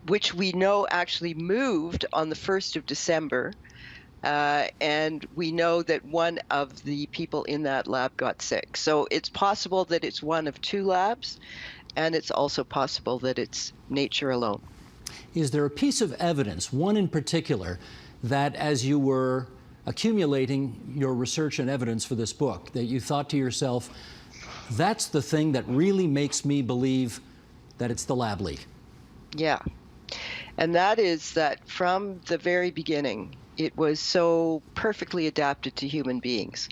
which we know actually moved on the 1st of December. And we know that one of the people in that lab got sick. So it's possible that it's one of two labs, and it's also possible that it's nature alone. Is there a piece of evidence, one in particular, that as you were accumulating your research and evidence for this book, that you thought to yourself, that's the thing that really makes me believe that it's the lab leak? Yeah. And that is that from the very beginning, it was so perfectly adapted to human beings.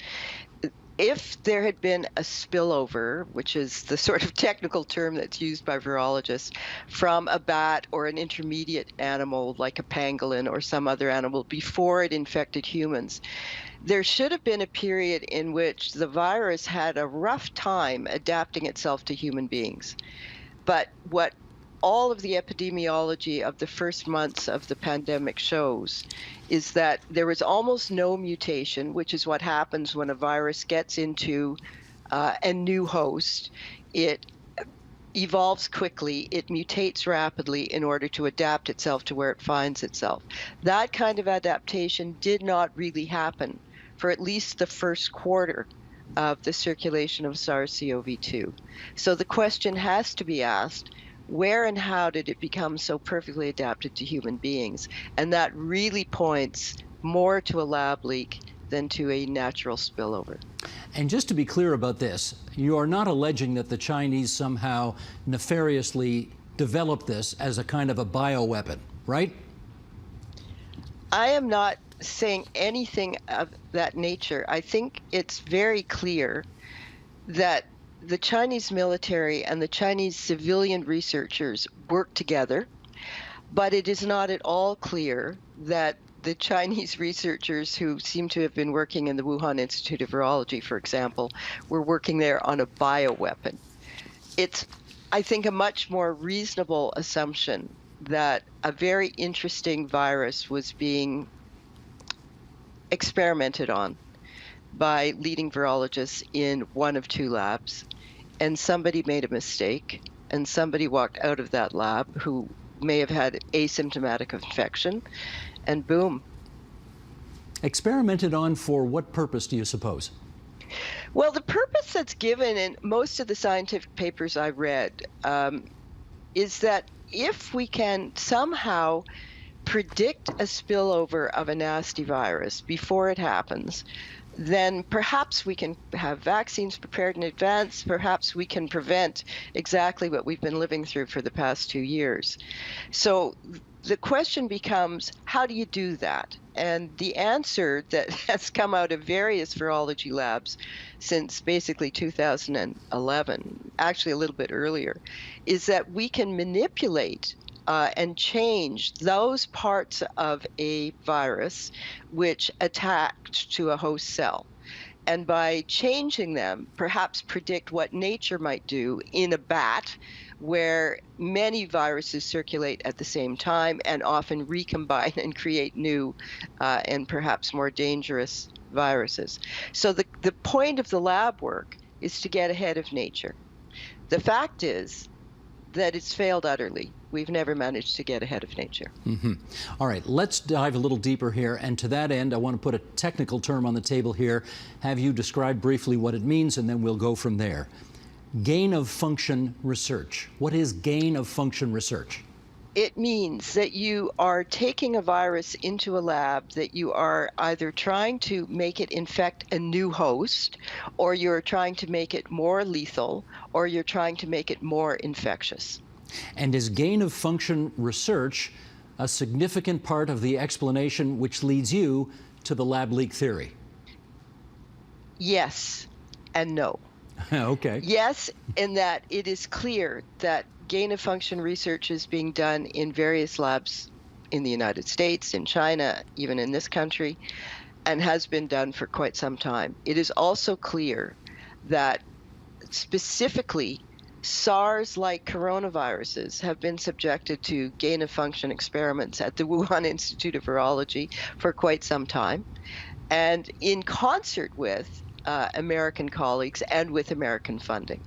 If there had been a spillover, which is the sort of technical term that's used by virologists, from a bat or an intermediate animal like a pangolin or some other animal before it infected humans, there should have been a period in which the virus had a rough time adapting itself to human beings. But what all of the epidemiology of the first months of the pandemic shows is that there was almost no mutation, which is what happens when a virus gets into a new host. It evolves quickly, it mutates rapidly in order to adapt itself to where it finds itself. That kind of adaptation did not really happen for at least the first quarter of the circulation of SARS-CoV-2. So the question has to be asked, where and how did it become so perfectly adapted to human beings? And that really points more to a lab leak than to a natural spillover. And just to be clear about this, you are not alleging that the Chinese somehow nefariously developed this as a kind of a bioweapon, right? I am not saying anything of that nature. I think it's very clear that the Chinese military and the Chinese civilian researchers work together, but it is not at all clear that the Chinese researchers who seem to have been working in the Wuhan Institute of Virology, for example, were working there on a bioweapon. It's, I think, a much more reasonable assumption that a very interesting virus was being experimented on by leading virologists in one of two labs, and somebody made a mistake, and somebody walked out of that lab who may have had asymptomatic infection, and boom. Experimented on for what purpose, do you suppose? Well, the purpose that's given in most of the scientific papers I read is that if we can somehow predict a spillover of a nasty virus before it happens, then perhaps we can have vaccines prepared in advance. Perhaps we can prevent exactly what we've been living through for the past 2 years. So the question becomes, how do you do that? And the answer that has come out of various virology labs since basically 2011, actually a little bit earlier, is that we can manipulate and change those parts of a virus which attach to a host cell. And by changing them, perhaps predict what nature might do in a bat where many viruses circulate at the same time and often recombine and create new and perhaps more dangerous viruses. So the point of the lab work is to get ahead of nature. The fact is that it's failed utterly. We've never managed to get ahead of nature. Mm-hmm. All right, let's dive a little deeper here. And to that end, I want to put a technical term on the table here. Have you describe briefly what it means, and then we'll go from there. Gain of function research. What is gain of function research? It means that you are taking a virus into a lab that you are either trying to make it infect a new host, or you're trying to make it more lethal, or you're trying to make it more infectious. And is gain of function research a significant part of the explanation which leads you to the lab leak theory? Yes and no. Okay. Yes, in that it is clear that gain of function research is being done in various labs in the United States, in China, even in this country, and has been done for quite some time. It is also clear that specifically SARS-like coronaviruses have been subjected to gain-of-function experiments at the Wuhan Institute of Virology for quite some time, and in concert with American colleagues and with American funding.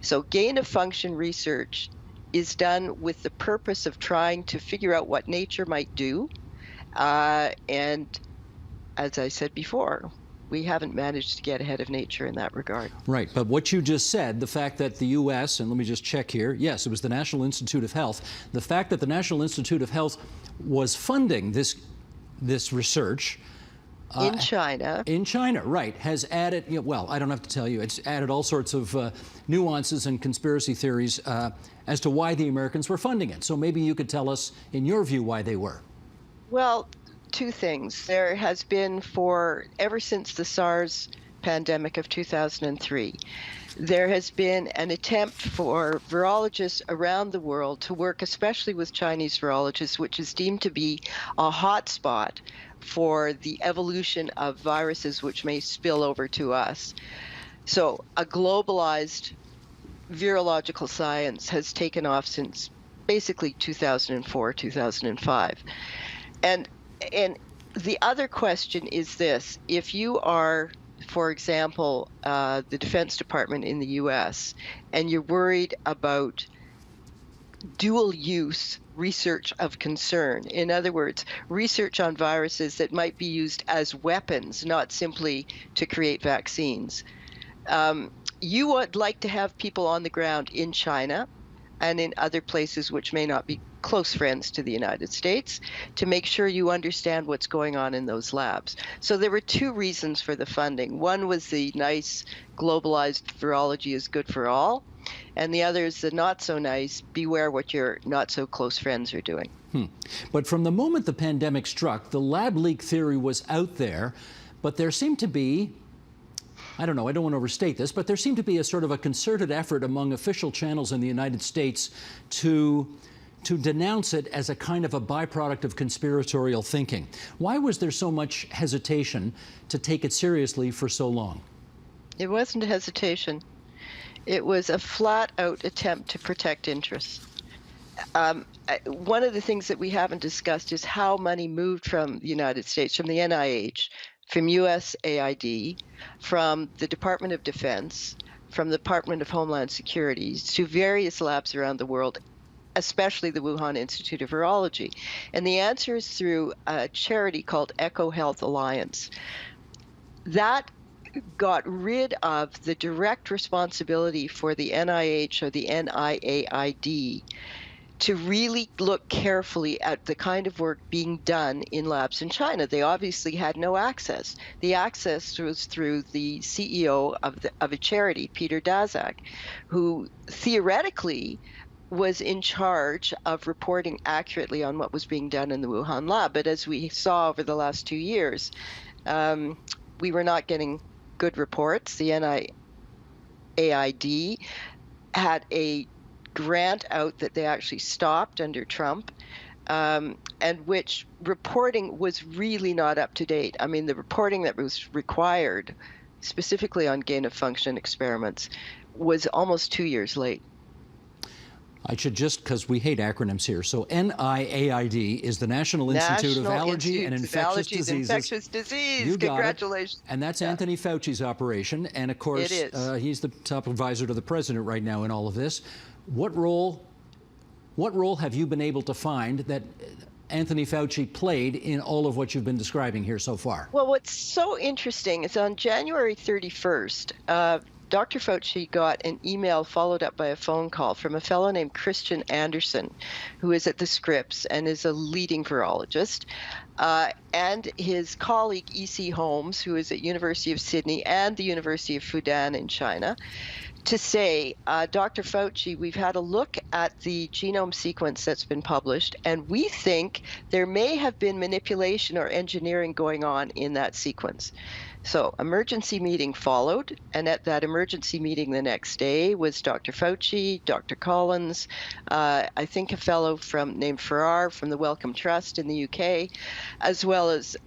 So gain-of-function research is done with the purpose of trying to figure out what nature might do, and as I said before, we haven't managed to get ahead of nature in that regard. Right, but what you just said, the fact that the U.S., and let me just check here, yes, it was the National Institute of Health, the fact that the National Institute of Health was funding this research in China. In China, right, has added, well, I don't have to tell you, it's added all sorts of nuances and conspiracy theories as to why the Americans were funding it. So maybe you could tell us, in your view, why they were. Well, two things. There has been ever since the SARS pandemic of 2003, there has been an attempt for virologists around the world to work, especially with Chinese virologists, which is deemed to be a hotspot for the evolution of viruses which may spill over to us. So a globalized virological science has taken off since basically 2004, 2005. And the other question is this: if you are, for example, the Defense Department in the US, and you're worried about dual use research of concern, in other words, research on viruses that might be used as weapons, not simply to create vaccines, you would like to have people on the ground in China and in other places which may not be close friends to the United States to make sure you understand what's going on in those labs. So there were two reasons for the funding. One was the nice globalized virology is good for all, and the other is the not so nice, beware what your not so close friends are doing. But from the moment the pandemic struck, the lab leak theory was out there, but there seemed to be, I don't know, I don't want to overstate this, but there seemed to be a sort of a concerted effort among official channels in the United States to denounce it as a kind of a byproduct of conspiratorial thinking. Why was there so much hesitation to take it seriously for so long? It wasn't a hesitation. It was a flat-out attempt to protect interests. One of the things that we haven't discussed is how money moved from the United States, from the NIH, from USAID, from the Department of Defense, from the Department of Homeland Security to various labs around the world, especially the Wuhan Institute of Virology. And the answer is through a charity called Eco Health Alliance. That got rid of the direct responsibility for the NIH or the NIAID to really look carefully at the kind of work being done in labs in China. They obviously had no access. The access was through the CEO of a charity, Peter Daszak, who theoretically was in charge of reporting accurately on what was being done in the Wuhan lab. But as we saw over the last 2 years, we were not getting good reports. The NIAID had a grant out that they actually stopped under Trump, and which reporting was really not up to date. I mean, the reporting that was required, specifically on gain-of-function experiments, was almost 2 years late. I should just, because we hate acronyms here. So NIAID is the National Institute of Allergy and Infectious Diseases. Infectious Disease. You got Congratulations. it. And that's Anthony Fauci's operation. And of course, he's the top advisor to the president right now in all of this. What role have you been able to find that Anthony Fauci played in all of what you've been describing here so far? Well, what's so interesting is on January 31st, Dr. Fauci got an email followed up by a phone call from a fellow named Christian Anderson, who is at the Scripps and is a leading virologist, and his colleague E.C. Holmes, who is at University of Sydney and the University of Fudan in China, to say, Dr. Fauci, we've had a look at the genome sequence that's been published, and we think there may have been manipulation or engineering going on in that sequence. So emergency meeting followed, and at that emergency meeting the next day was Dr. Fauci, Dr. Collins, I think a fellow named Farrar from the Wellcome Trust in the UK, as well as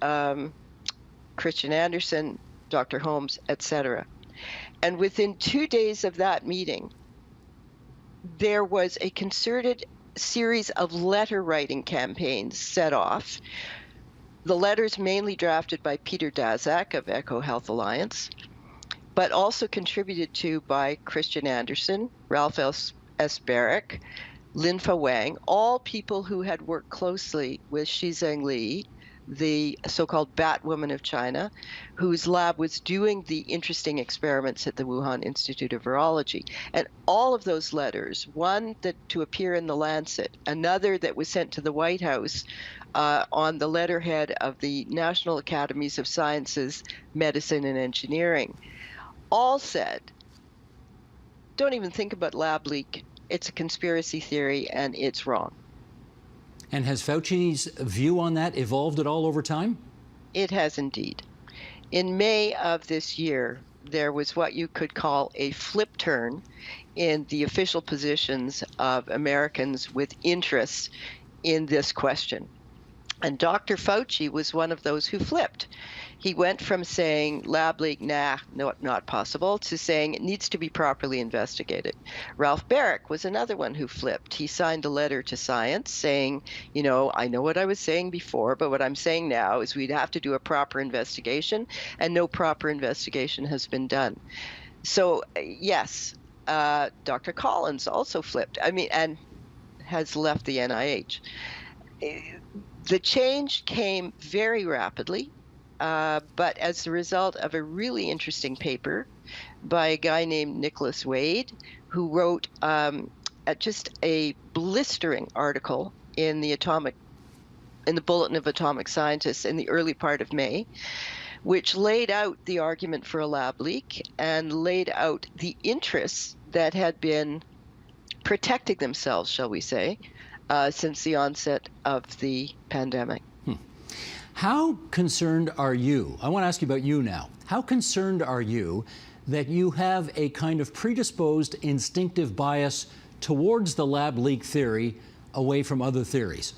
Christian Anderson, Dr. Holmes, etc. And within 2 days of that meeting, there was a concerted series of letter writing campaigns set off. The letters mainly drafted by Peter Daszak of Eco Health Alliance, but also contributed to by Christian Anderson, Ralph S. Barrick, Linfa Wang, all people who had worked closely with Shi Zhengli, the so-called Batwoman of China, whose lab was doing the interesting experiments at the Wuhan Institute of Virology. And all of those letters, one that to appear in the Lancet, another that was sent to the White House on the letterhead of the National Academies of Sciences, Medicine and Engineering, all said, don't even think about lab leak. It's a conspiracy theory and it's wrong. And has Fauci's view on that evolved at all over time? It has indeed. In May of this year, there was what you could call a flip turn in the official positions of Americans with interests in this question. And Dr. Fauci was one of those who flipped. He went from saying lab leak, nah, no, not possible, to saying it needs to be properly investigated. Ralph Barrick was another one who flipped. He signed a letter to Science saying, you know, I know what I was saying before, but what I'm saying now is we'd have to do a proper investigation, and no proper investigation has been done. So, yes, Dr. Collins also flipped, and has left the NIH. The change came very rapidly, but as a result of a really interesting paper by a guy named Nicholas Wade, who wrote just a blistering article in the Bulletin of Atomic Scientists in the early part of May, which laid out the argument for a lab leak and laid out the interests that had been protecting themselves, shall we say, since the onset of the pandemic. How concerned are you? I want to ask you about you now. How concerned are you that you have a kind of predisposed instinctive bias towards the lab leak theory away from other theories?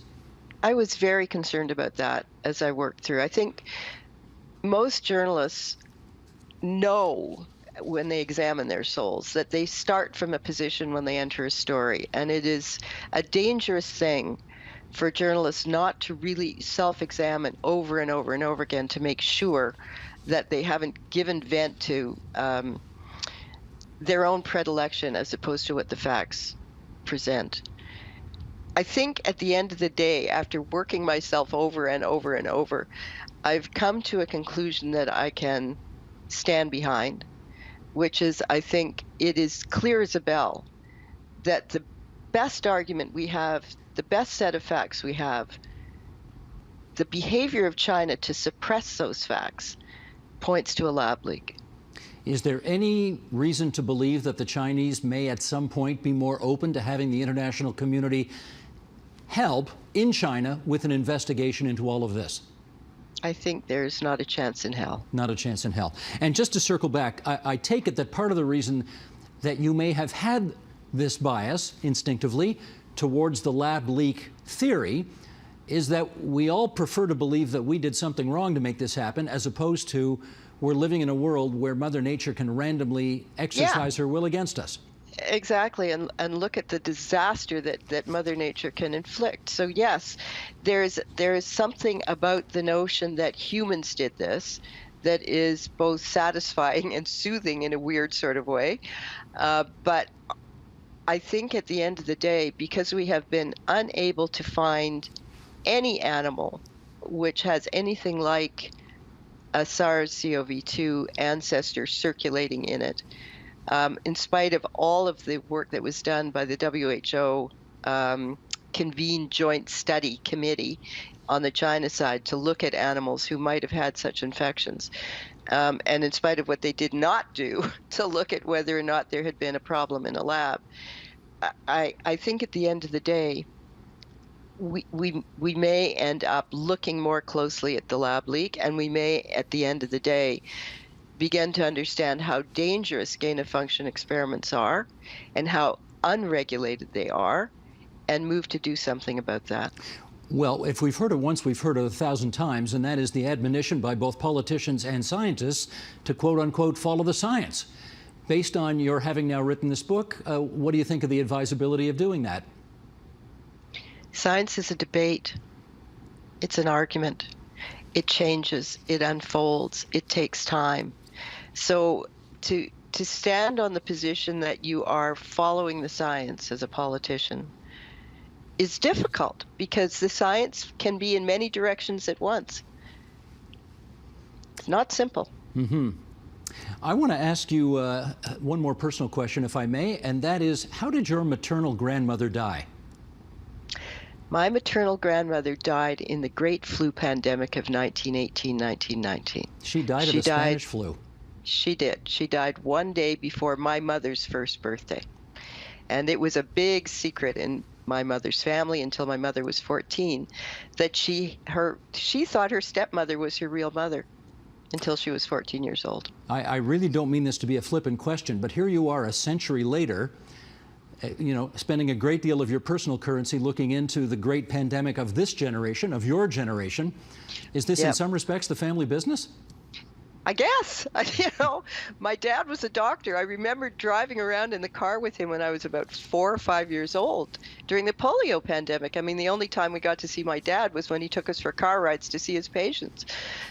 I was very concerned about that as I worked through. I think most journalists know when they examine their souls that they start from a position when they enter a story, and it is a dangerous thing for journalists not to really self-examine over and over and over again to make sure that they haven't given vent to their own predilection as opposed to what the facts present. I think at the end of the day, after working myself over and over and over, I've come to a conclusion that I can stand behind, which is, I think it is clear as a bell that the best argument we have, the best set of facts we have, the behavior of China to suppress those facts points to a lab leak. Is there any reason to believe that the Chinese may at some point be more open to having the international community help in China with an investigation into all of this? I think there's not a chance in hell. Not a chance in hell. And just to circle back, I take it that part of the reason that you may have had this bias instinctively towards the lab leak theory is that we all prefer to believe that we did something wrong to make this happen, as opposed to we're living in a world where Mother Nature can randomly exercise her will against us. Exactly, and look at the disaster that Mother Nature can inflict. So yes, there is something about the notion that humans did this that is both satisfying and soothing in a weird sort of way. But I think at the end of the day, because we have been unable to find any animal which has anything like a SARS-CoV-2 ancestor circulating in it, in spite of all of the work that was done by the WHO convened joint study committee on the China side to look at animals who might have had such infections. And in spite of what they did not do to look at whether or not there had been a problem in a lab, I think at the end of the day, we may end up looking more closely at the lab leak, and we may, at the end of the day, begin to understand how dangerous gain-of-function experiments are and how unregulated they are, and move to do something about that. Well, if we've heard it once, we've heard it 1,000 times, and that is the admonition by both politicians and scientists to, quote-unquote, follow the science. Based on your having now written this book, what do you think of the advisability of doing that? Science is a debate. It's an argument. It changes, it unfolds, it takes time. So to stand on the position that you are following the science as a politician is difficult, because the science can be in many directions at once. It's not simple. Mm-hmm. I want to ask you one more personal question, if I may, and that is, how did your maternal grandmother die? My maternal grandmother died in the great flu pandemic of 1918-1919. She died of the Spanish flu. She did. She died one day before my mother's first birthday. And it was a big secret in my mother's family until my mother was 14 that she thought her stepmother was her real mother until she was 14 years old. I really don't mean this to be a flippant question, but here you are a century later, you know, spending a great deal of your personal currency looking into the great pandemic of this generation, of your generation. Is this in some respects the family business? I guess. You know, my dad was a doctor. I remember driving around in the car with him when I was about 4 or 5 years old during the polio pandemic. I mean, the only time we got to see my dad was when he took us for car rides to see his patients.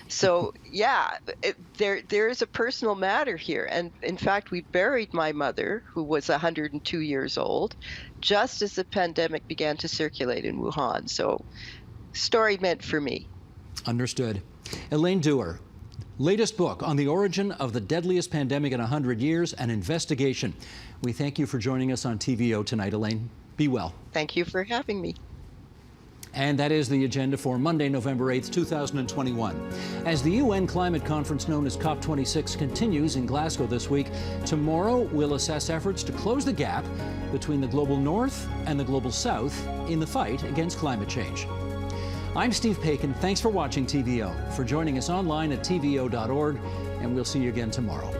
So, yeah, there is a personal matter here. And in fact, we buried my mother, who was 102 years old, just as the pandemic began to circulate in Wuhan. So, story meant for me. Understood. Elaine Dewar, latest book on the origin of the deadliest pandemic in 100 years, an investigation. We thank you for joining us on TVO tonight, Elaine. Be well. Thank you for having me. And that is the agenda for Monday, November 8th, 2021. As the UN climate conference known as COP26 continues in Glasgow this week, tomorrow we'll assess efforts to close the gap between the global north and the global south in the fight against climate change. I'm Steve Paikin. Thanks for watching TVO, for joining us online at tvo.org, and we'll see you again tomorrow.